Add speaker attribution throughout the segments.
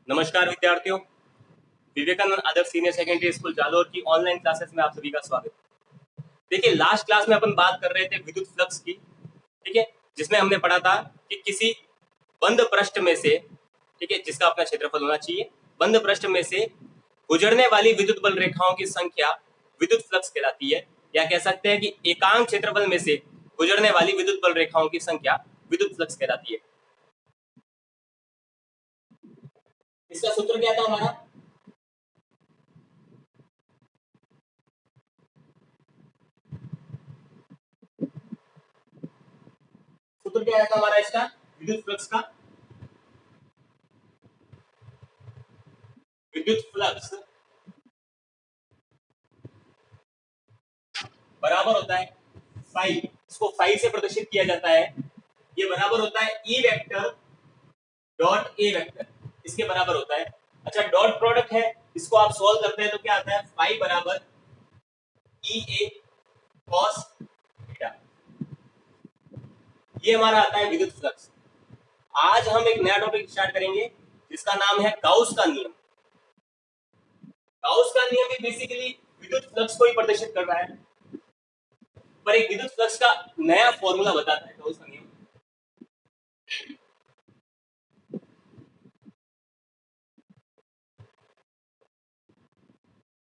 Speaker 1: नमस्कार विद्यार्थियों, विवेकानंद आदर्श senior secondary school Jalore की ऑनलाइन क्लासेस में आप सभी का स्वागत है। देखिए, लास्ट क्लास में अपन बात कर रहे थे विद्युत फ्लक्स की, ठीक है, जिसमें हमने पढ़ा था कि किसी बंद पृष्ठ में से, ठीक है, जिसका अपना क्षेत्रफल होना चाहिए, बंद पृष्ठ में से गुजरने वाली विद्युत बल रेखाओं की संख्या विद्युत फ्लक्स कहलाती है, या कह सकते हैं कि एकांक क्षेत्रफल में से गुजरने वाली विद्युत बल रेखाओं की संख्या विद्युत फ्लक्स कहलाती है। इसका सूत्र क्या था हमारा? सूत्र क्या था हमारा इसका विद्युत फ्लक्स का? विद्युत फ्लक्स बराबर होता है फाई, इसको फाई से प्रदर्शित किया जाता है। ये बराबर होता है E vector dot A vector, इसके बराबर होता है। अच्छा, डॉट प्रोडक्ट है, इसको आप सॉल्व करते हैं तो क्या आता है? फाई बराबर ई ए कॉस थीटा, ये हमारा आता है विद्युत फ्लक्स। आज हम एक नया टॉपिक स्टार्ट करेंगे जिसका नाम है गाउस का नियम। गाउस का नियम भी बेसिकली विद्युत फ्लक्स को ही प्रदर्शित कर रहा है, पर एक विद्युत फ्लक्स का नया फॉर्मूला बताता है गाउस का नियम।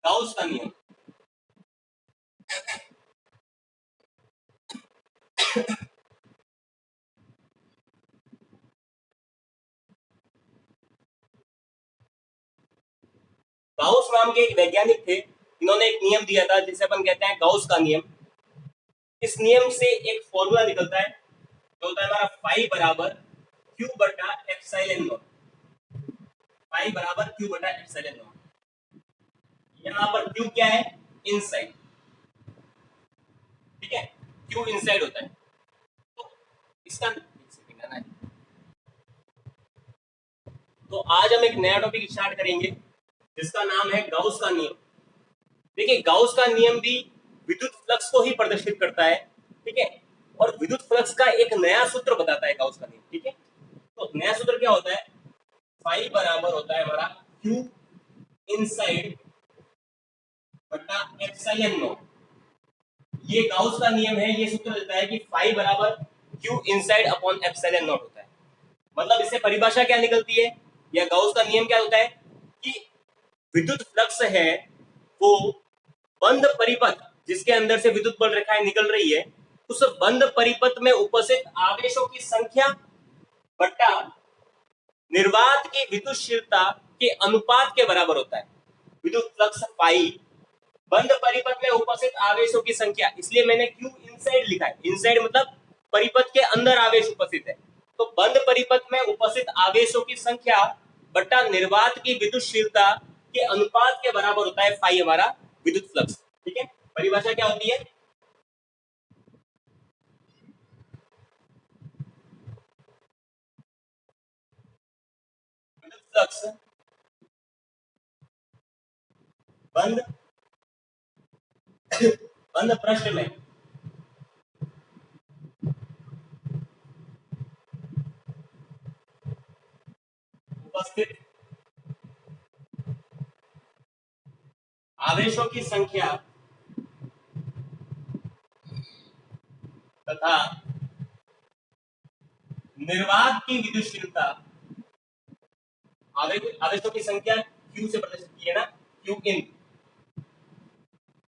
Speaker 1: गाउस का नियम गाउस नाम के एक वैज्ञानिक थे, इन्होंने एक नियम दिया था जिसे अपन कहते हैं गाउस का नियम। इस नियम से एक फॉर्मूला निकलता है जो होता है हमारा फाई बराबर क्यू बटा एप्सिलॉन नॉट। फाई बराबर क्यू बटा एप्सिलॉन नॉट। यहाँ पर क्यू क्या है? इनसाइड, ठीक है, क्यू इनसाइड होता है। तो इसका तो आज हम एक नया टॉपिक स्टार्ट करेंगे जिसका नाम है गाउस का नियम। देखिए, गाउस का नियम भी विद्युत फ्लक्स को ही प्रदर्शित करता है, ठीक है, और विद्युत फ्लक्स का एक नया सूत्र बताता है गाउस का नियम, ठीक है। तो नया सूत्र क्या होता है? फाई बराबर होता है हमारा क्यू इनसाइड बटा एप्सिलॉन नॉट। ये गाउस का नियम है, ये सूत्र देता है कि फाई बराबर Q inside upon epsilon not होता है। मतलब इससे परिभाषा क्या निकलती है, या गाउस का नियम क्या होता है कि विद्युत फ्लक्स है वो बंद परिपथ जिसके अंदर से विद्युत बल रेखाएं निकल रही है, उस बंद परिपथ में उपस्थित आवेशों की संख्या बटा निर्वात की विद्युतशीलता के अनुपात के बराबर होता है। विद्युत फ्लक्स फाई बंद परिपथ में उपस्थित आवेशों की संख्या, इसलिए मैंने क्यू इनसाइड लिखा है। इनसाइड मतलब परिपथ के अंदर आवेश उपस्थित है, तो बंद परिपथ में उपस्थित आवेशों की संख्या बटा निर्वात की विद्युतशीलता के अनुपात के बराबर होता है फाई हमारा विद्युत फ्लक्स, ठीक है। परिभाषा क्या होती है? विद्युत फ्लक्स बंद बंद पृष्ठ में उपस्थित आवेशों की संख्या तथा निर्वात की विद्युतशीलता, आवेशों की संख्या क्यू से प्रदर्शित की है ना, क्यू इन,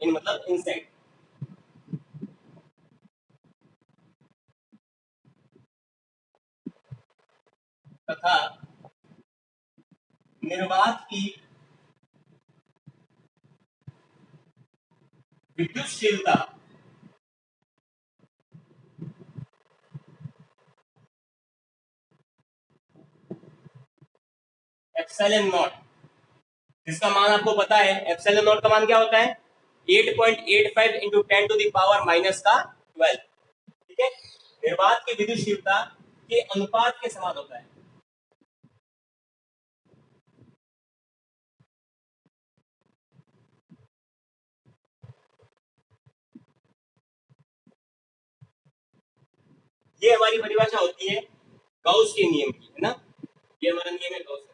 Speaker 1: इन मतलब इनसाइड, तथा निर्वात की विद्युतशीलता एप्सिलॉन नॉट, जिसका मान आपको पता है। एप्सिलॉन नॉट का मान क्या होता है? 8.85 into 10 to the power minus का 12, ठीक है। निर्वात की विद्युतशीलता के अनुपात के समान होता है। ये हमारी परिभाषा होती है गाउस के नियम की, है ना। ये हमारा नियम है गाउस का।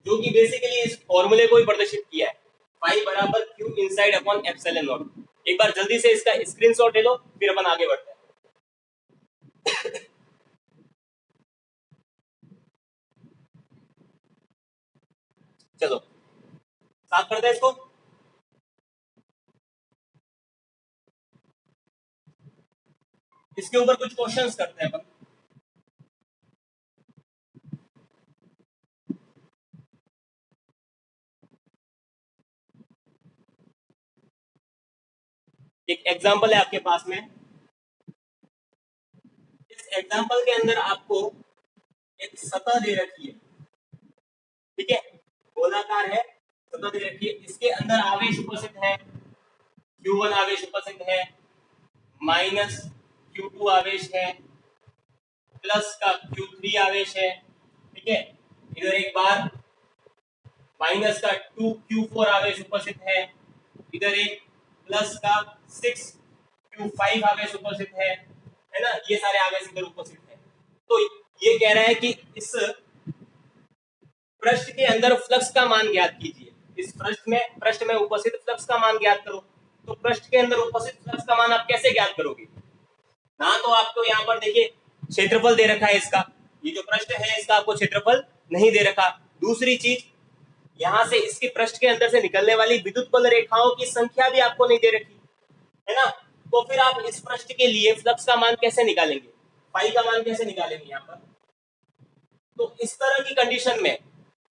Speaker 1: जो कि बेसिकली इस फॉर्मूले को ही प्रदर्शित किया है, फाई बराबर Q inside upon epsilon not. एक बार जल्दी से इसका स्क्रीनशॉट ले लो, फिर अपन आगे बढ़ते हैं। चलो स्टार्ट करते हैं इसको। इसके ऊपर कुछ क्वेश्चंस करते हैं अपन। एक एग्जांपल है आपके पास में। इस एग्जांपल के अंदर आपको एक सतह दे रखी है, ठीक है, गोलाकार है, सतह दे रखी है, इसके अंदर आवेश उपस्थित है, Q1 आवेश उपस्थित है, माइनस Q2 आवेश है, प्लस का Q3 आवेश है, ठीक है। इधर एक बार माइनस का 2Q4 आवेश उपस्थित है, इधर एक प्लस का 6Q5 आवेश उपस्थित है ना, ये सारे आवेश इधर उपस्थित है। तो ये कह रहा है कि इस पृष्ठ के अंदर फ्लक्स का मान ज्ञात कीजिए। इस पृष्ठ में उपस्थित फ्लक्स का मान ज्ञात करो। तो पृष्ठ के अंदर उपस्थित फ्लक्स का मान आप कैसे ज्ञात करोगे? ना तो आपको यहाँ पर देखिए क्षेत्रफल दे रखा है इसका, ये जो पृष्ठ है इसका आपको क्षेत्रफल नहीं दे रखा। दूसरी चीज, यहाँ से इसके पृष्ठ के अंदर से निकलने वाली विद्युत पल रेखाओं की संख्या भी आपको नहीं दे रखी है ना। तो फिर आप इस पृष्ठ के लिए फ्लक्स का मान कैसे निकालेंगे, फाई का मान कैसे निकालेंगे यहाँ पर? तो इस तरह की कंडीशन में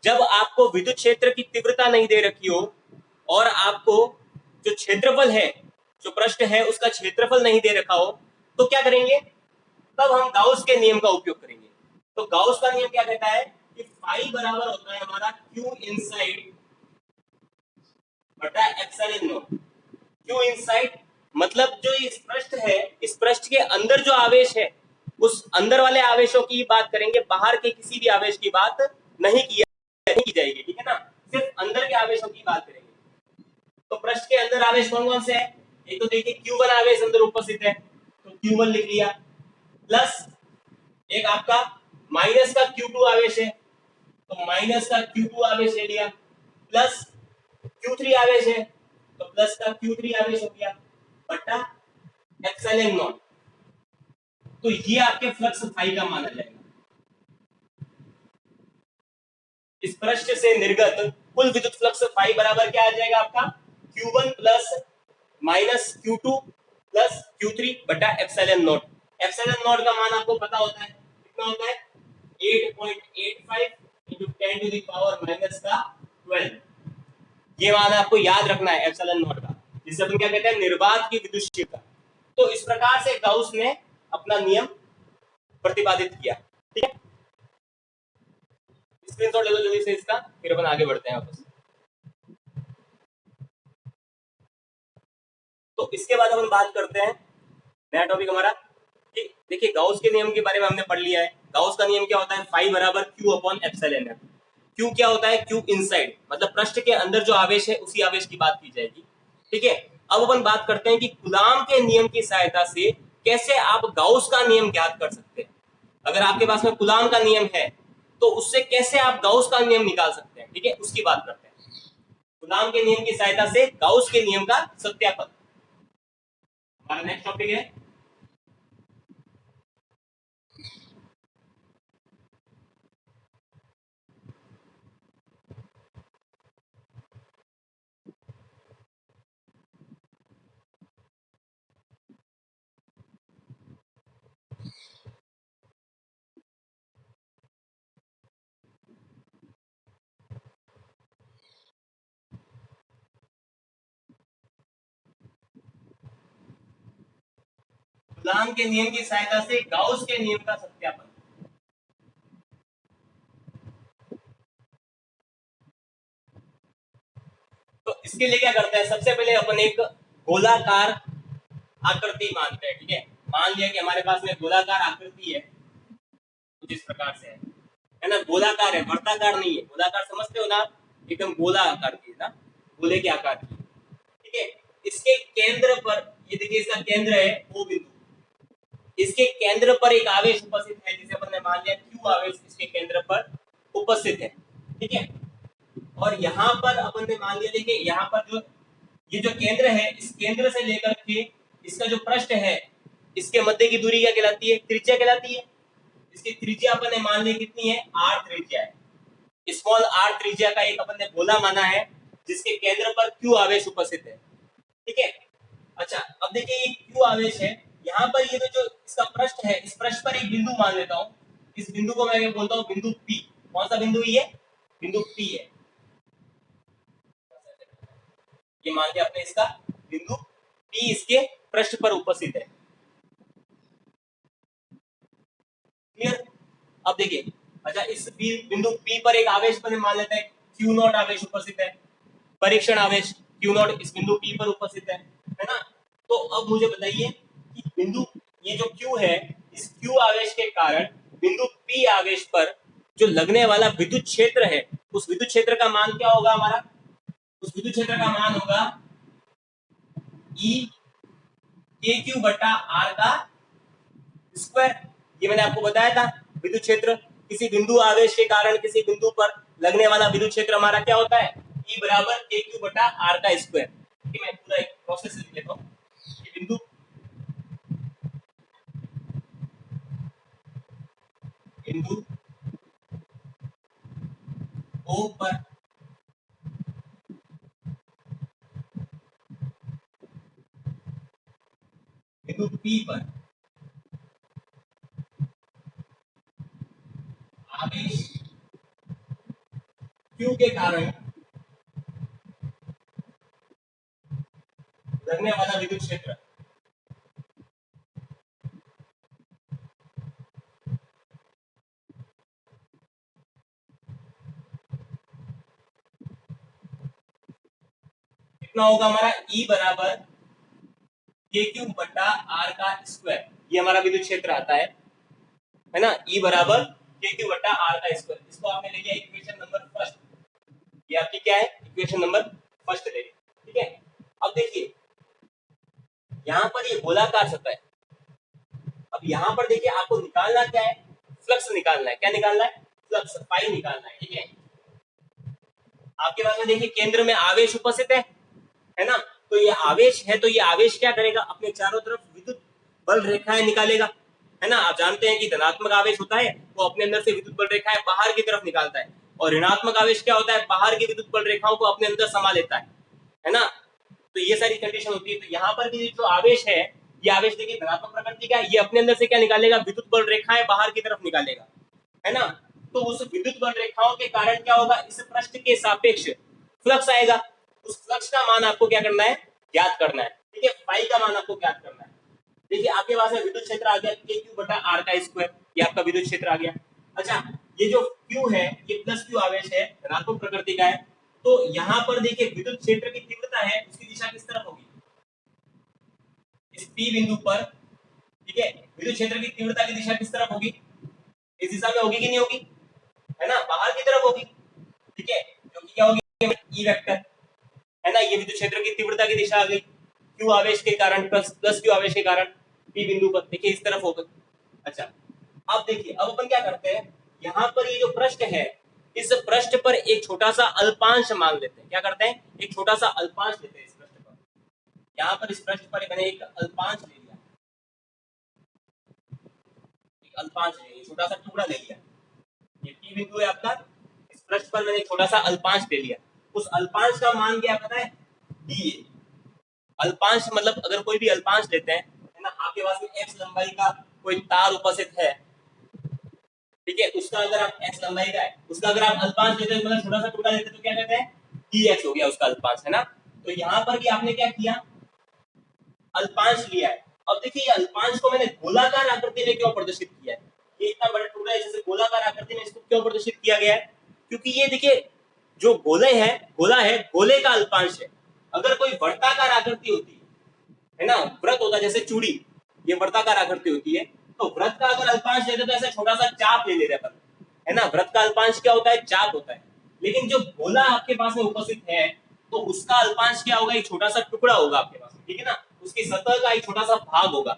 Speaker 1: जब आपको विद्युत क्षेत्र की तीव्रता नहीं दे रखी हो और आपको जो क्षेत्रफल है, जो पृष्ठ है उसका क्षेत्रफल नहीं दे रखा हो, तो क्या करेंगे? तब हम गाउस के नियम का उपयोग करेंगे। तो गाउस का नियम क्या कहता है कि फाई बराबर होता है हमारा क्यू इनसाइड बटा एप्सिलॉन नॉट। क्यू इनसाइड मतलब जो इस पृष्ठ है, इस पृष्ठ के अंदर जो आवेश है उस अंदर वाले आवेशों की बात करेंगे, बाहर के किसी भी आवेश की बात नहीं की जाएगी, ठीक है ना, सिर्फ अंदर के आवेशों की बात करेंगे। तो पृष्ठ के अंदर आवेश कौन कौन से है? एक तो देखिए Q1 आवेश अंदर उपस्थित है, तो Q1 लिख लिया, प्लस एक आपका माइनस का Q2 आवेश है, तो माइनस का Q2 आवेश ले लिया, प्लस Q3 आवेश है, तो प्लस का Q3 आवेश हो गया, बटा एप्सिलॉन नॉट। तो ये आपके फ्लक्स फाई का माना जाएगा। इस पृष्ठ से निर्गत कुल विद्युत फ्लक्स फाई बराबर क्या आ जाएगा आपका? Q1 plus minus Q2 plus Q3 बटा एप्सिलॉन नॉट। एप्सिलॉन नॉट का मान आपको पता होता है, कितना होता है? 8.85 into 10 to the power minus का 12। ये मान आपको याद रखना है एप्सिलॉन नॉट का, जिसे अपन क्या कहते हैं? निर्वात की विद्युत क्षेत्रता। तो इस प्रकार से गाउस ने अपना नियम प्रतिपादित किया, ठीक है। स्क्रीनशॉट ले लो जल्दी से इसका, फिर अपन आगे बढ़ते हैं वापस। तो इसके बाद अपन बात करते हैं नया टॉपिक हमारा कि देखिए गाउस के नियम के बारे में हमने पढ़ लिया है। गाउस का नियम क्या होता है? फाई बराबर क्यू अपॉन एप्सिलॉन है। क्यू क्या होता है? क्यू इनसाइड मतलब पृष्ठ के अंदर जो आवेश है उसी आवेश की बात की जाएगी, ठीक है। अब अपन बात करते हैं कि कूलाम के नियम की सहायता से कैसे आप गाउस का नियम ज्ञात कर सकते हैं। अगर आपके पास में कूलाम का नियम है तो उससे कैसे आप गाउस का नियम निकाल सकते हैं, ठीक है, उसकी बात करते हैं। कूलाम के नियम की सहायता से गाउस के नियम का सत्यापन हमारा नेक्स्ट टॉपिक है। कूलाम के नियम की सहायता से गाउस के नियम का सत्यापन। तो इसके लिए क्या करते हैं? सबसे पहले अपन एक गोलाकार आकृति मानते हैं, ठीक है। मान लिया कि हमारे पास में गोलाकार आकृति है, कुछ इस प्रकार से है ना, गोलाकार है, वर्ताकार नहीं है। गोलाकार समझते हो ना, एकदम गोला आकार की है ना, गोले के आकार की, ठीक है। इसके केंद्र पर ये देखिए, इसका केंद्र है O बिंदु, इसके केंद्र पर एक आवेश उपस्थित है, जिसे अपन ने मान लिया Q आवेश इसके केंद्र पर उपस्थित है, ठीक है। और यहाँ पर अपन ने मान लिया, देखिए यहाँ पर जो ये जो केंद्र है, इस केंद्र से लेकर के इसका जो पृष्ठ है, इसके मध्य की दूरी क्या कहलाती है? त्रिज्या कहलाती है। इसकी त्रिज्या अपन ने मान ली कितनी है? r त्रिज्या है। स्मॉल r त्रिज्या का एक अपन ने गोला माना है जिसके केंद्र पर q आवेश उपस्थित है। ठीक है। अच्छा, अब देखिए ये q आवेश है, यहाँ पर ये जो इसका पृष्ठ है, इस पृष्ठ पर एक बिंदु मान लेता हूँ। इस बिंदु को मैं बोलता हूँ बिंदु P। कौन सा बिंदु ये? बिंदु P है। ये मान लिया आपने, इसका बिंदु P इसके पृष्ठ पर उपस्थित है। क्लियर? अब देखिए, अच्छा इस बिंदु P पर एक आवेश पर मान लेते हैं Q0 आवेश उपस्थित है, परीक्षण आवेश Q0 इस बिंदु P पर उपस्थित है ना? तो अब मुझे बताइए कि बिंदु ये जो Q है, इस Q आवेश के कारण बिंदु P आवेश पर जो लगने वाला विद्युत क्षेत्र है, उस विद्युत क्षेत्र का मान क्या होगा हमारा? उस विद्युत क्षेत्र का मान होगा E KQ बटा R का स्क्वायर। ये मैंने आपको बताया था, विद्युत क्षेत्र किसी बिंदु आवेश के कारण किसी बिंदु पर लगने वाला विद्युत क्षेत्र हमारा क्या होता है? E बराबर KQ बटा R का स्क्वायर। ठीक है, मैं पूरा एक प्रोसेस लिख लेता हूँ। बिंदु बिंदु O पर बिंदु P पर आवेश Q के कारण लगने वाला विद्युत क्षेत्र कितना होगा हमारा? E बराबर KQ बटा R का स्क्वायर। ये हमारा विद्युत क्षेत्र आता है ना? E बराबर KQ बटा R का स्क्वायर। इसको आपने ले लिया इक्वेशन नंबर फर्स्ट। ये आपकी क्या है? इक्वेशन नंबर फर्स्ट ले ली। ठीक है। अब देखिए यहाँ पर ये गोलाकार सतह है। अब यहाँ पर देखिए आपको निकालना क्या है? फ्लक्स निकालना है। क्या निकालना है? फ्लक्स, पाई निकालना है। ठीक है। आपके पास में देखिए केंद्र में आवेश उपस्थित है ना? तो ये आवेश है, तो ये आवेश क्या करेगा? अपने चारों तरफ विद्युत बल रेखाएं निकालेगा, है ना? आप जानते हैं कि धनात्मक आवेश होता है वो अपने अंदर से विद्युत बल रेखाएं बाहर की तरफ निकालता है, और ऋणात्मक आवेश क्या होता है? बाहर की विद्युत बल रेखाओं को अपने अंदर समा लेता है ना? तो ये सारी कंडीशन होती है। तो यहाँ पर भी जो आवेश है, ये आवेश देखिए धनात्मक प्रकृति का है, ये अपने अंदर से क्या निकालेगा? विद्युत बल रेखाएं बाहर की तरफ निकालेगा, है ना? तो उस विद्युत बल रेखाओं के कारण क्या होगा? इस पृष्ठ के सापेक्ष फ्लक्स आएगा। उस फ्लक्स का मान आपको क्या करना है? ज्ञात करना है। ठीक है, पाई का मान आपको ज्ञात करना है। देखिए आपके पास में विद्युत क्षेत्र आ गया KQ बटा R का स्क्वायर, ये आपका विद्युत क्षेत्र आ गया। अच्छा, ये जो Q है ये प्लस Q आवेश है, धनात्मक प्रकृति का है। तो यहाँ पर देखिए विद्युत क्षेत्र की तीव्रता है, उसकी दिशा किस तरफ होगी? इस P बिंदु पर, ठीक है, विद्युत क्षेत्र की तीव्रता की दिशा किस तरफ होगी? इस दिशा में होगी कि नहीं होगी? है ना? बाहर की तरफ होगी। ठीक है, क्योंकि क्या होगी? E वेक्टर, है ना? ये विद्युत क्षेत्र की तीव्रता की दिशा आ गई Q आवेश के कारण, प्लस Q आवेश के कारण P बिंदु पर, देखिए इस तरफ होगा। अच्छा, अब देखिए, अब अपन क्या करते हैं, यहाँ पर ये जो पृष्ठ है, इस पृष्ठ पर एक छोटा सा अल्पांश मान लेते हैं। क्या करते हैं? एक छोटा सा अल्पांश लेते हैं इस पृष्ठ पर। यहाँ पर इस पृष्ठ पर मैंने एक अल्पांश ले लिया, एक अल्पांश ले लिया, छोटा सा टुकड़ा ले लिया। ये P बिंदु है आपका, इस पृष्ठ पर मैंने छोटा सा अल्पांश ले लिया। उस अल्पांश का मान क्या पता है? D। अल्पांश मतलब अगर कोई भी अल्पांश लेते हैं, है ना, आपके पास में x लंबाई का कोई तार उपस्थित है, ठीक है, उसका अगर आप x लंबाई का है, उसका अगर आप अल्पांश लेते हैं, मतलब छोटा सा टुकड़ा लेते हैं, तो क्या कहते हैं? dx हो गया उसका अल्पांश, है ना? तो यहाँ पर भी आपने क्या किया? अल्पांश लिया है। अब देखिए अल्पांश को मैंने गोलाकार आकृति में क्यों प्रदर्शित किया है? ये इतना बड़ा टुकड़ा है, जैसे गोलाकार आकृति में इसको क्यों प्रदर्शित किया गया है? क्योंकि ये देखिए जो गोले है, गोला है, गोले का अल्पांश है। अगर कोई वर्ताकार आकृति होती है ना, वृत्त होता है जैसे चूड़ी, ये वर्ताकार आकृति होती है, तो वृत्त का अगर अल्पांश लेते तो ऐसा छोटा सा चाप ले लेते अपन, है ना? वृत्त का अल्पांश क्या होता है? चाप होता है। लेकिन जो गोला आपके पास में उपस्थित है, तो उसका अल्पांश क्या होगा? एक छोटा सा टुकड़ा होगा आपके पास, ठीक है ना? उसकी सतह का एक छोटा सा भाग होगा,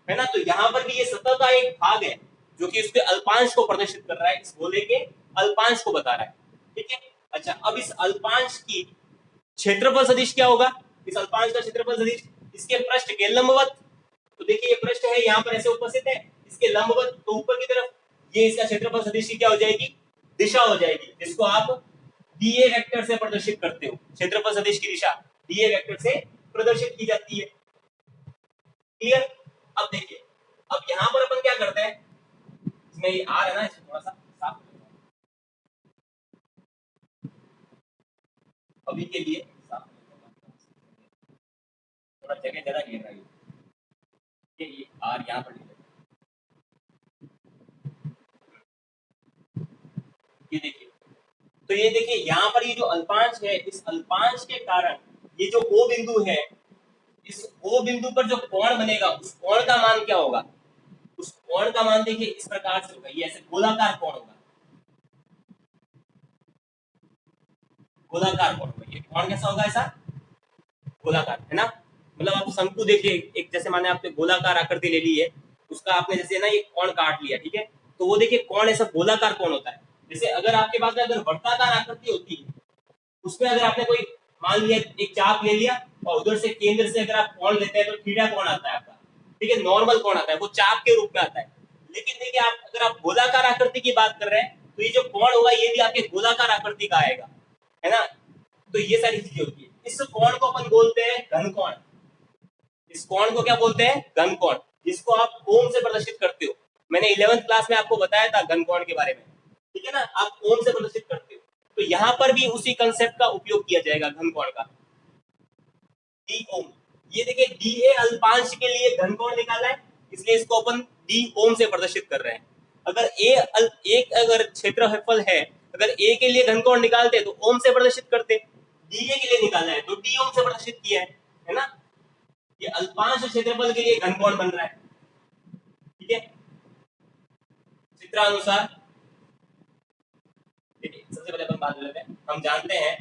Speaker 1: है ना? तो यहाँ पर भी ये सतह का एक भाग है जो कि उसके अल्पांश को प्रदर्शित कर रहा है, इस गोले के अल्पांश को बता रहा है। ठीक है, अच्छा, अब इस अल्पांश की क्षेत्रफल सदिश क्या होगा? इस अल्पांश का क्षेत्रफल सदिश इसके पृष्ठ के लंबवत। तो देखिए ये पृष्ठ है, यहाँ पर ऐसे उपस्थित है, इसके लंबवत तो ऊपर की तरफ, ये इसका क्षेत्रफल सदिश की क्या हो जाएगी? दिशा हो जाएगी, जिसको आप डीए वेक्टर से प्रदर्शित करते हो। क्षेत्रफल सदिश की दिशा डीए वेक्टर से प्रदर्शित की जाती है। क्लियर? अब देखिए, अब यहाँ पर अपन क्या करते हैं, इसमें ये आर है ना, इसे थोड़ा सा साफ कर देता हूं। अभी के लिए साफ कर देता हूं। थोड़ा जगह ज्यादा घेर रहा है ये आर यहाँ पर नहीं लगा। ये देखिए, तो ये देखिए यहाँ पर ये जो अल्पांश है, इस अल्पांश के कारण ये जो ओ बिंदु है, इस ओ बिंदु पर जो कोण बनेगा, उस कोण का मान क्या होगा? उस कोण का मान देखिए इस प्रकार से होगा, ये ऐसे गोलाकार कोण होगा, गोलाकार कोण होगा। ये कोण कैसा होगा? ऐसा गोलाकार, है ना? मतलब आप शंकु देखिए, एक जैसे माने आपने गोलाकार आकृति ले ली है, उसका आपने जैसे ना ये कोण काट लिया, ठीक है, तो वो देखिए कोण ऐसा गोलाकार कोण होता है। जैसे अगर आपके पास में अगर वृत्ताकार आकृति होती है, उसमें अगर आपने कोई मान लिया एक चाप ले लिया और उधर से केंद्र से अगर आप कोण लेते हैं तो थीटा कोण आता है आपका, ठीक है, नॉर्मल कोण आता है, वो चाप के रूप में आता है। लेकिन देखिए आप अगर आप गोलाकार आकृति की बात कर रहे हैं तो ये जो कोण होगा ये भी आपके गोलाकार आकृति का आएगा, है ना? तो ये सारी चीजें होती है। इस कोण को अपन बोलते हैं घन कोण। इस कोण को क्या बोलते हैं? घन कोण, जिसको आप ओम से प्रदर्शित करते हो। मैंने 11th क्लास में आपको बताया था घन कोण के बारे में, ठीक है ना? आप ओम से प्रदर्शित करते हो, तो यहाँ पर भी उसी कंसेप्ट का उपयोग किया जाएगा घन कोण का, डी ओम। ये देखिए डी ए अल्पांश के लिए घन कोण निकाला है, इसलिए इसको अपन डी ओम से प्रदर्शित कर रहे हैं। अगर एक अगर क्षेत्रफल है, अगर ए के लिए घन कोण निकालते तो ओम से प्रदर्शित करते, डी ए के लिए निकाला है तो डी ओम से प्रदर्शित किया है ना? ये अल्पांश क्षेत्रफल के लिए घन कोण बन रहा है, ठीक है, चित्रानुसार। देखिए सबसे पहले अपन बात कर लेते हैं, हम जानते हैं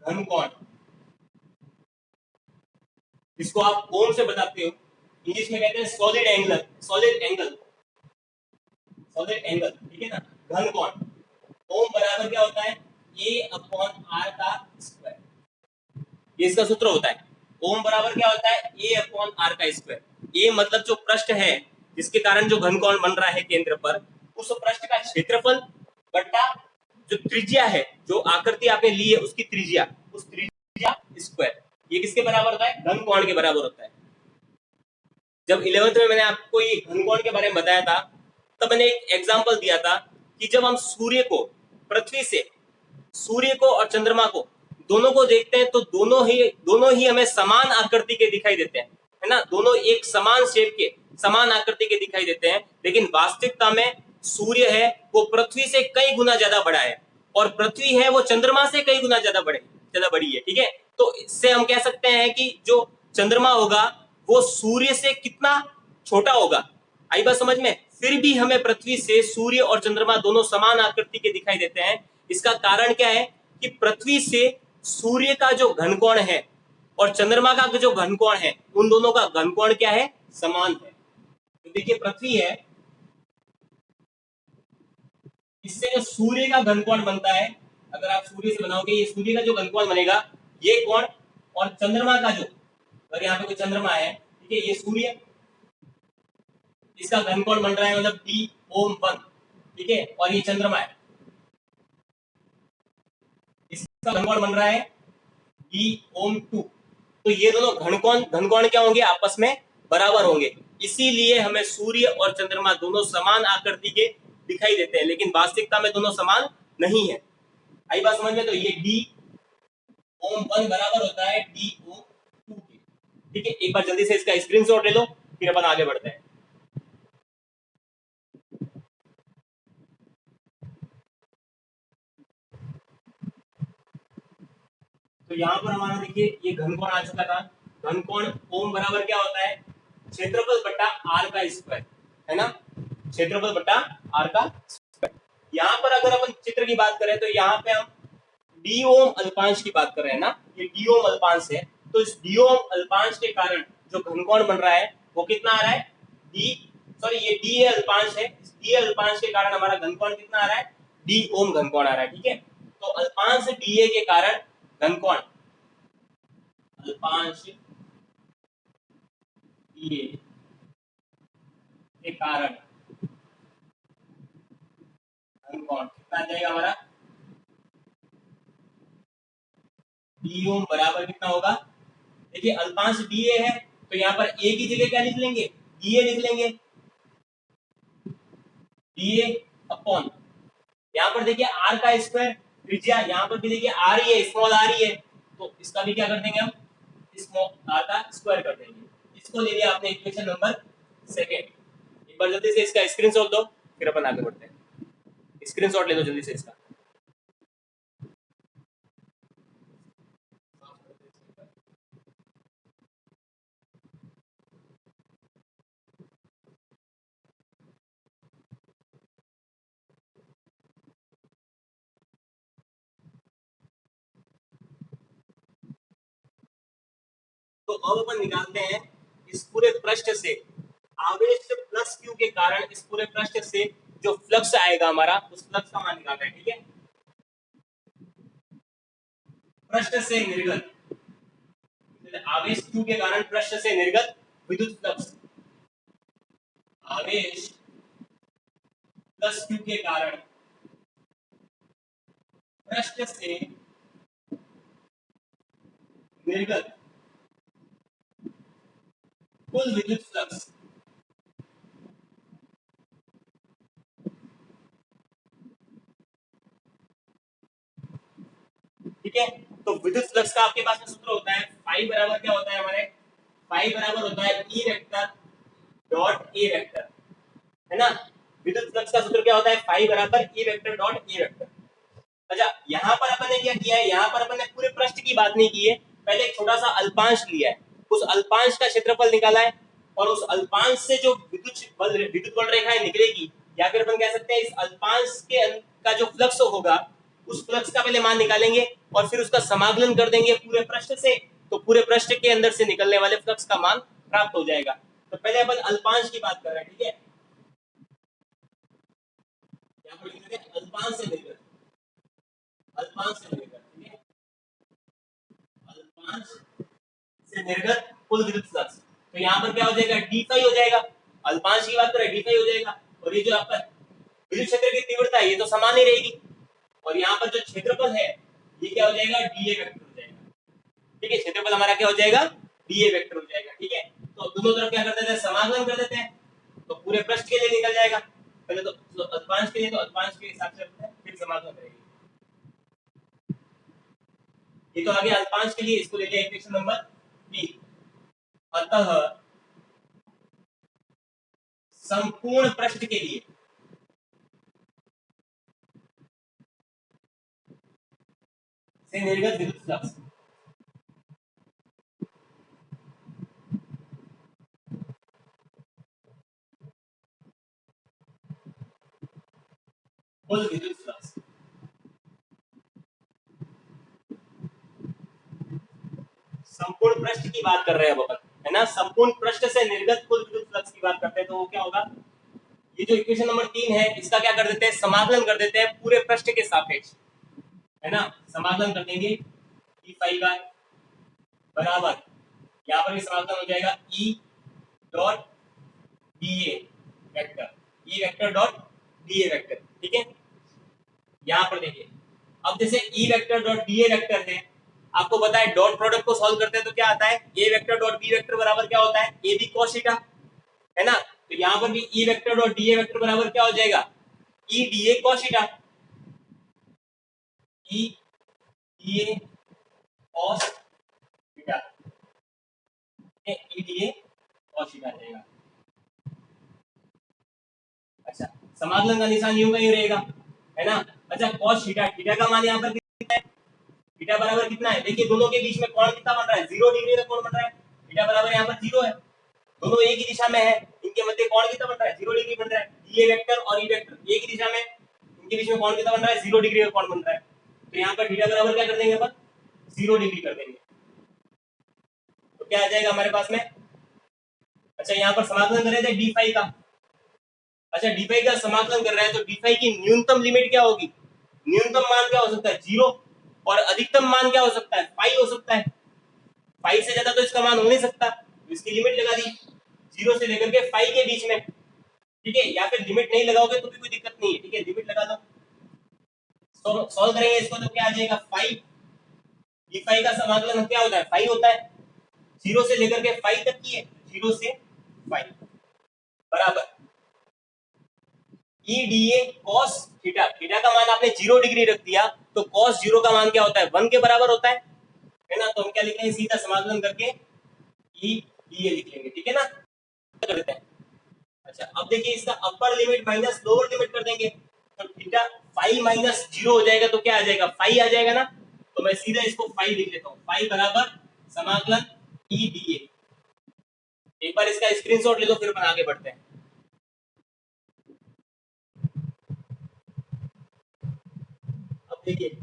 Speaker 1: घन कोण, जिसको आप ओम से बताते हो, इंग्लिश में कहते हैं solid angle, solid angle, solid angle, ठीक है ना? घन कोण ओम बराबर क्या होता है? ए अपॉन आर का स्क्वायर, ये इसका सूत्र होता है। ओम बराबर क्या होता है? ए अपॉन आर का स्क्वायर। ए मतलब जो पृष्ठ है जिसके कारण जो घन कोण बन रहा है केंद्र पर, उस पृष्ठ का क्षेत्रफल बट्टा जो त्रिज्या है, जो आकृति आपने ली है उसकी त्रिज्या, उस त्रिज्या स्क्वायर, ये किसके बराबर होता है? घन कोण के बराबर होता है। जब 11th में मैंने आपको ये घन कोण के बारे में बताया था, तब मैंने एक एग्जांपल दिया था कि जब हम सूर्य को, पृथ्वी से सूर्य को और चंद्रमा को दोनों को देखते हैं तो दोनों ही हमें समान आकृति के दिखाई देते हैं, है ना? दोनों एक समान शेप के, समान आकृति के दिखाई देते हैं, लेकिन वास्तविकता में सूर्य है वो पृथ्वी से कई गुना ज्यादा बड़ा है और पृथ्वी है वो चंद्रमा से कई गुना ज्यादा बड़ी है, ठीक है? तो इससे हम कह सकते हैं कि जो चंद्रमा होगा वो सूर्य से कितना छोटा होगा। आई बात समझ में? फिर भी हमें पृथ्वी से सूर्य और चंद्रमा दोनों समान आकृति के दिखाई देते हैं। इसका कारण क्या है कि पृथ्वी से सूर्य का जो घनकोण है और चंद्रमा का जो घनकोण है, उन दोनों का घनकोण क्या है? समान है। तो देखिए पृथ्वी है, इससे जो सूर्य का घनकोण बनता है, अगर आप सूर्य से बनाओगे, ये सूर्य का जो घनकोण बनेगा, ये कोण, और चंद्रमा का जो, अगर यहाँ पे कोई चंद्रमा है, ठीक है, ये सूर्य, इसका घनकोण बन रहा है मतलब डी ओम 1, ठीक है, और ये चंद्रमा है, इसका घनकोण बन रहा है डी ओम 2। तो ये दोनों घनकोण क्या होंगे? आपस में बराबर होंगे। इसीलिए हमें सूर्य और चंद्रमा दोनों समान आकृति के दिखाई देते हैं, लेकिन वास्तविकता में दोनों समान नहीं है। आई बात समझ में? तो ये डी ओम 1 बराबर होता है डी ओम 2 के, ठीक है। एक बार जल्दी से इसका स्क्रीनशॉट ले लो, फिर अपन आगे बढ़ते हैं। तो यहाँ पर हमारा देखिए ये घनकोण आ चुका था। घनकोण ओम बराबर क्या होता है? क्षेत्रफल बट्टा आर का स्क्वायर, है ना? क्षेत्रफल बट्टा आर का स्क्वायर। यहाँ पर अगर अपन चित्र की बात करें तो यहाँ पे हम डी ओम अल्पांश की बात कर रहे हैं ना, ये डी ओम अल्पांश है। तो इस डी ओम अल्पांश के कारण जो घनकोण बन रहा है वो कितना आ रहा है डी, सॉरी ये डी है अल्पांश है, डी अल्पांश के कारण हमारा घनकोण कितना आ रहा है डी ओम घनकोण आ रहा है। ठीक है, तो अल्पांश डी के कारण घनकोण अल्पांश डी के कारण घनकोण कितना आ जाएगा हमारा डी ओम बराबर कितना होगा, देखिए अल्पांश डी है तो यहाँ पर ए की जगह क्या लिख लेंगे डी लिख लेंगे, डी अपॉन यहाँ पर देखिए आर का स्क्वायर त्रिज्या, यहाँ पर भी देखिए आर ही है, स्मॉल आर ही है, तो इसका भी क्या कर देंगे हम स्मॉल आर का स्क्वायर कर देंगे। इसको ले लिया आपने इक्वेशन नंबर सेकेंड। एक बार जल्दी से इसका स्क्रीनशॉट दो फिर अपन आगे बढ़ते हैं। स्क्रीनशॉट ले दो जल्दी से इसका। तो अब अपन निकालते हैं इस पूरे पृष्ठ से आवेश प्लस क्यू के कारण इस पूरे पृष्ठ से जो फ्लक्स आएगा हमारा उस फ्लक्स का मान निकालना है। ठीक है, पृष्ठ से निर्गत आवेश क्यू के कारण पृष्ठ से निर्गत विद्युत फ्लक्स, आवेश प्लस क्यू के कारण पृष्ठ से निर्गत कुल विद्युत फ्लक्स ठीक है, तो विद्युत फ्लक्स का आपके पास में सूत्र होता है फाई बराबर क्या होता है हमारे फाई बराबर होता है E vector dot A vector, है ना। विद्युत फ्लक्स का सूत्र क्या होता है फाई बराबर E vector dot A vector. अच्छा यहाँ पर अपन ने क्या किया है, यहाँ पर अपन ने पूरे पृष्ठ की बात नहीं की है, पहले एक छोटा सा अल्पांश लिया है, उस अल्पांश का क्षेत्रफल निकाला है और उस अल्पांश से जो विद्युत बल रेखाएं निकलेगी या फिर अपन कह सकते हैं इस अल्पांश के का जो फ्लक्स होगा उस फ्लक्स का पहले मान निकालेंगे और फिर उसका समाकलन कर देंगे पूरे पृष्ठ से, तो पूरे पृष्ठ के अंदर से निकलने वाले फ्लक्स का मान प्राप्त हो जाएगा। तो पहले अपन अल्पांश की बात कर रहे हैं। ठीक है, यहाँ पर लिख देते हैं अल्पांश से निर्गत, अल्पांश से निर्गत, ठीक है, अल्पांश से निर्गत कुल विद्युत फ्लक्स। तो यहाँ पर क्या हो जाएगा डी फाई हो जाएगा, अल्पांश की बात करें डी फाई हो जाएगा, और ये जो आपका विद्युत क्षेत्र की तीव्रता है ये तो समान ही रहेगी, और यहाँ पर जो क्षेत्रफल है ये क्या हो जाएगा डीए वेक्टर हो जाएगा। ठीक है, क्षेत्रफल हमारा क्या हो जाएगा डीए वेक्टर हो जाएगा। ठीक है, तो दोनों तरफ क्या कर देते हैं समाकलन कर देते हैं, तो पूरे पृष्ठ के लिए निकल जाएगा। पहले तो अल्पांश के लिए तो अल्पांश के हिसाब से फिर समाकलन करेंगे। ये तो आगे अल्पांश के लिए, इसको ले लिया इक्वेशन नंबर 3। अतः संपूर्ण पृष्ठ के लिए से निर्गत विद्युत फ्लक्स कुल विद्युत फ्लक्स संपूर्ण पृष्ठ की बात कर रहे हैं अपन, है ना, संपूर्ण पृष्ठ से निर्गत कुल विद्युत फ्लक्स की बात करते हैं, तो वो क्या होगा ये जो इक्वेशन नंबर 3 है इसका क्या कर देते हैं समाकलन कर देते हैं पूरे पृष्ठ के सापेक्ष, है ना, समाकलन कर देंगे ई फाई बार बराबर यहाँ पर भी समाकलन हो जाएगा E dot D A vector, E vector dot D A vector. ठीक है, यहाँ पर देखिए अब जैसे E vector dot D A vector है, आपको पता है डॉट प्रोडक्ट को सॉल्व करते हैं तो क्या आता है ए वेक्टर डॉट बी वेक्टर बराबर क्या होता है ए बी cos थीटा, है ना। तो यहाँ पर भी E vector dot D A vector बराबर क्या हो जाएगा E D A cos theta, E D A cos theta, E D A cos theta रहेगा। अच्छा समाकलन का निशान यूं का यूं रहेगा, है ना। अच्छा cos थीटा, थीटा का मान यहाँ पर कितना है, थीटा बराबर कितना है, देखिए दोनों के बीच में कोण कितना बन रहा है 0 डिग्री का कोण बन रहा है, थीटा बराबर यहाँ पर 0 है, दोनों एक ही दिशा में है, इनके मध्य कोण कितना बन रहा है 0 डिग्री बन रहा है, ये वेक्टर और ये वेक्टर एक ही दिशा में, इनके बीच में कोण कितना बन रहा है 0 डिग्री का कोण बन रहा है, तो यहाँ पर थीटा बराबर क्या कर देंगे अपन 0 डिग्री कर देंगे, तो क्या आ जाएगा हमारे पास में अच्छा यहाँ पर समाकलन कर रहे थे डी फाई का। अच्छा डी फाई का समाकलन कर रहा है तो डी फाई की न्यूनतम लिमिट क्या होगी? न्यूनतम मान क्या हो सकता है? 0। और अधिकतम मान क्या हो सकता है? पाई हो सकता है। पाई से ज्यादा तो इसका मान हो नहीं सकता, तो इसकी लिमिट लगा दी 0 से लेकर के पाई के बीच में। ठीक है, या फिर लिमिट नहीं लगाओगे तो भी कोई दिक्कत नहीं है। ठीक है, लिमिट लगा दो। सॉल्व करेंगे इसको तो क्या आ जाएगा? 5। डी फाई का समाकलन क्या होता है? 5 होता है। 0 से लेकर के 5 तक की है, 0 से 5 बराबर E D A cos theta. Theta का मान आपने 0 डिग्री रख दिया तो कॉस 0 का मान क्या होता है? 1 के बराबर होता है ना। तो हम क्या लिख लेंगे? सीधा समाकलन करके ई डी ए लिख लेंगे। ठीक है ना, कर देते हैं। अच्छा अब देखिए इसका upper limit minus lower limit कर देंगे तो थीटा 5 माइनस 0 हो जाएगा तो क्या आ जाएगा? 5 आ जाएगा ना। तो मैं सीधा इसको 5 लिख लेता हूँ। 5 बराबर समाकलन ई डी ए। एक बार इसका स्क्रीनशॉट ले लो फिर अपन आगे बढ़ते हैं। अब देखिए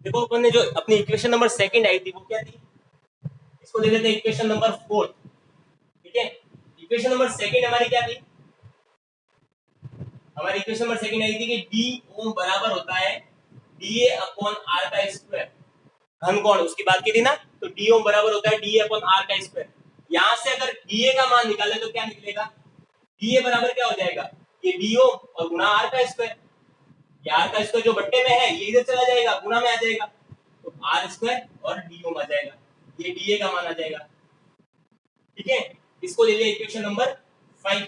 Speaker 1: देखो अपन ने जो अपनी इक्वेशन नंबर सेकंड आई थी वो क्या थी? इसको दे देते हैं इक्वेशन नंबर 4। ठीक है, इक्वेशन नंबर सेकंड हमारी क्या थी? हमारी इक्वेशन नंबर सेकंड आई थी कि डी ओम बराबर होता है डी ए अपॉन आर का स्क्वायर। घन कोण उसकी बात की थी ना, तो डी ओम बराबर होता है डी ए अपॉन आर का स्क्वायर। यहां से अगर डी ए का मान निकाले तो क्या निकलेगा? डी ए बराबर क्या हो जाएगा? ये डी ओम और गुना आर का स्क्वायर। ये आर का स्क्वायर जो बट्टे में है ये इधर चला जाएगा, गुना में आ जाएगा, तो आर स्क्वायर और डी ओम आ जाएगा। ये डी ए का मान आ जाएगा। ठीक है, इसको ले लिया इक्वेशन नंबर 5,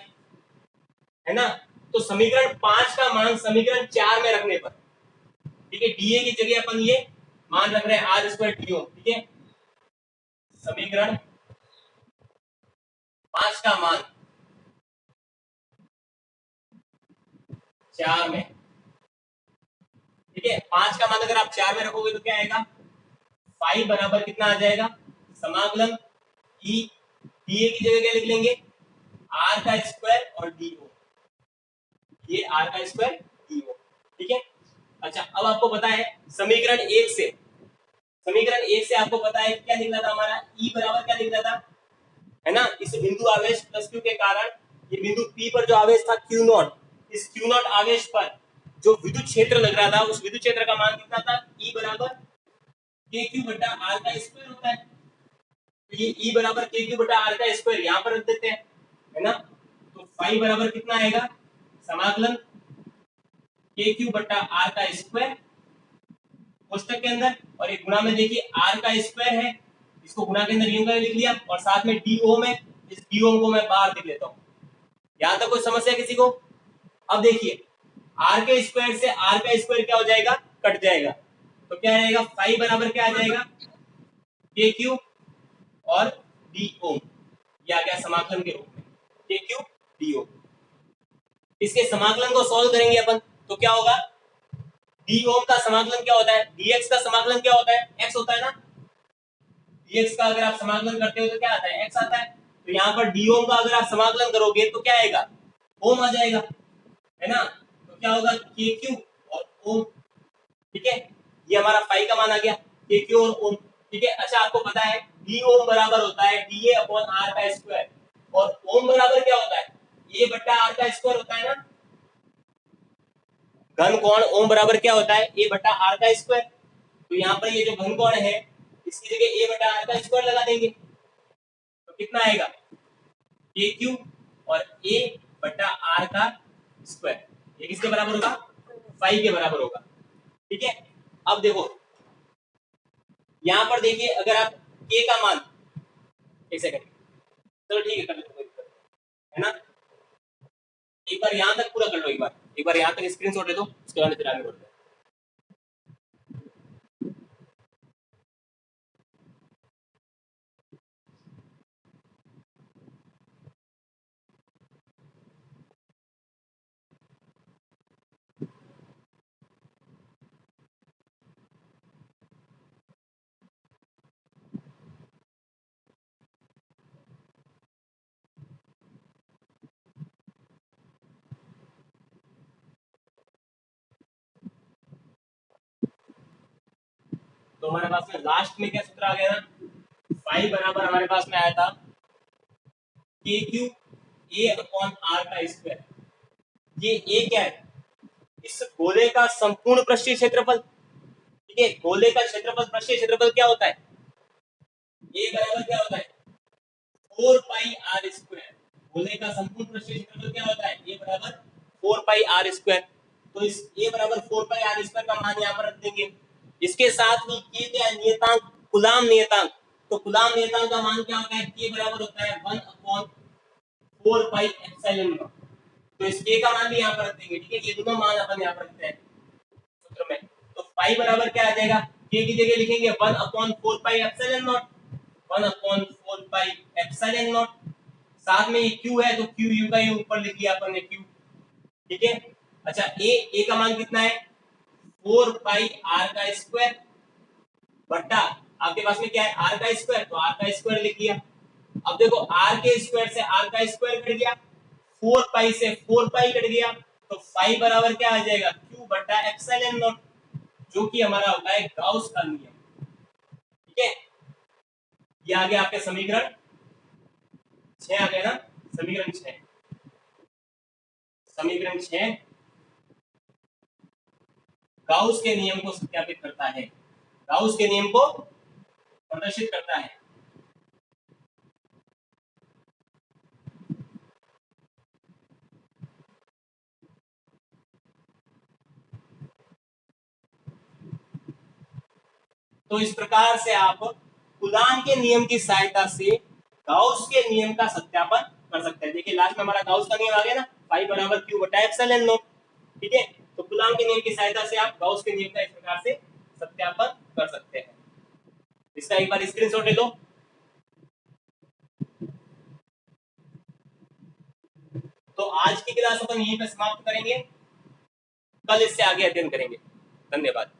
Speaker 1: है ना। तो समीकरण 5 का मान समीकरण 4 में रखने पर, ठीक है, डीए की जगह अपन ये मान रख रहे हैं आर स्क्वायर डी ओम। ठीक है, समीकरण 5 का मान 4 में। ठीक है, 5 का मान अगर आप 4 में रखोगे तो क्या आएगा? 5 बराबर कितना आ जाएगा? समाकलन ई डीए की जगह क्या लिख लेंगे? आर का स्क्वायर और डी ओ। ये आर का स्क्वायर डी ओ। ठीक है, अच्छा अब आपको पता है समीकरण 1 से, समीकरण 1 से आपको पता है क्या निकला था हमारा? ई बराबर क्या निकला था, है ना। इस बिंदु आवेश प्लस क्यू के कारण ये बिंदु पी पर जो आवेश था क्यू नॉट, इस क्यू नॉट आवेश पर जो विद्युत क्षेत्र लग रहा था उस विद्युत क्षेत्र का मान कितना था? ई बराबर के क्यू बटा आर का स्क्वायर होता है। तो ये ई बराबर के क्यू बटा आर का स्क्वायर यहाँ पर रख देते हैं, है ना। तो फाई बराबर कितना आएगा? समाकलन के क्यू बटा आर का स्क्वायर कोष्टक के अंदर, और एक गुणा में देखिए आर का स्क्वायर है, इसको गुणा के अंदर यूं कर लिख लिया, और साथ में डी ओम है, इस डी ओम को मैं बाहर लिख लेता हूँ। यहां तक कोई समस्या किसी को? अब देखिए आर के स्क्वायर से आर का स्क्वायर क्या हो जाएगा? कट जाएगा। तो क्या रहेगा? फाइव बराबर क्या आ जाएगा? के क्यू और डी ओम। ये आ गया समाकलन के रूप में के क्यू डी ओम। इसके समाकलन को सॉल्व करेंगे अपन तो क्या होगा? डी ओम का समाकलन क्या होता है? डीएक्स का समाकलन क्या होता है? एक्स होता है ना। डीएक्स का अगर आप समाकलन करते हो तो क्या आता है? एक्स आता है। तो यहाँ पर डी ओम का अगर आप समाकलन करोगे तो क्या आएगा? ओम आ जाएगा, है ना। तो क्या होगा? के क्यू और ओम। ठीक है, ये हमारा फाई का मान आ गया, के क्यू और ओम। ठीक है, अच्छा आपको पता है डी ओम बराबर होता है डी ए अपॉन आर का स्क्वायर, और ओम बराबर क्या होता है? ए बट्टा आर का स्क्वायर होता है ना। घन कोण ओम बराबर क्या होता है? ए बट्टा आर का स्क्वायर। तो यहाँ पर ये जो घन कोण है इसकी जगह ए बट्टा आर का स्क्वायर लगा देंगे तो कितना आएगा? के क्यू और ए बट्टा आर का स्क्वायर। ये किसके बराबर होगा? फाइव के बराबर होगा। ठीक है, अब देखो यहां पर देखिए अगर आप के का मान, एक सेकंड, चलो ठीक है कर लेते है ना। एक बार यहां तक पूरा कर लो, एक बार यहां तक स्क्रीनशॉट ले दो, उसके बाद फिर आगे बढ़ते हैं। तो हमारे पास में लास्ट में क्या सूत्र आ गया ना, फाई बराबर हमारे पास में आया था के क्यू ए अपॉन आर का स्क्वायर। ये ए क्या है, इस गोले का संपूर्ण पृष्ठीय क्षेत्रफल। ठीक है, गोले का क्षेत्रफल, पृष्ठीय क्षेत्रफल क्या होता है, ए बराबर क्या होता है 4 पाई आर स्क्वायर। गोले का संपूर्ण पृष्ठीय क्षेत्रफल क्या होता है, ए बराबर 4 पाई आर स्क्वायर। तो इस ए बराबर 4 पाई आर स्क्वायर का मान यहाँ पर रख देंगे। इसके साथ ही के क्या नियतांक, कूलाम नियतांक। तो कूलाम नियतांक का मान क्या होता है, के बराबर होता है 1 अपॉन 4 पाई एप्सिलॉन नॉट। तो इस के का मान भी यहाँ पर रख देंगे। ठीक है, ये दोनों मान अपन यहाँ पर रखते हैं सूत्र में। तो पाई बराबर क्या आ जाएगा, के की जगह लिखेंगे 1 upon 4 pi epsilon not, 1 upon 4 pi epsilon not. साथ में ये क्यू है तो क्यू यू का ये ऊपर लिख लिया अपन ने क्यू। ठीक है, अच्छा ए का मान कितना है 4 पाई आर का स्क्वायर बट्टा आपके पास में क्या है आर का स्क्वायर, तो आर का स्क्वायर लिख लिया। अब देखो आर के स्क्वायर से आर का स्क्वायर कट गया, 4 पाई से 4 पाई कट गया, तो फाई बराबर क्या आ जाएगा क्यू बट्टा एप्सिलॉन नॉट, जो कि हमारा होता है गाउस का नियम। ठीक है, ये आ गया आपके समीकरण 6 आ गया ना, समीकरण 6। समीकरण 6 गाउस के नियम को सत्यापित करता है, गाउस के नियम को प्रदर्शित करता है। तो इस प्रकार से आप कूलाम के नियम की सहायता से गाउस के नियम का सत्यापन कर सकते हैं। देखिए लास्ट में हमारा गाउस का नियम आ गया ना, फाई बराबर क्यू बटा एप्सिलॉन नॉट। ठीक है, तो कूलाम के नियम की सहायता से आप गाउस के नियम का इस प्रकार से सत्यापन कर सकते हैं। इसका एक बार स्क्रीनशॉट ले लो। तो आज की क्लास अपन यहीं पर समाप्त करेंगे, कल इससे आगे अध्ययन करेंगे। धन्यवाद।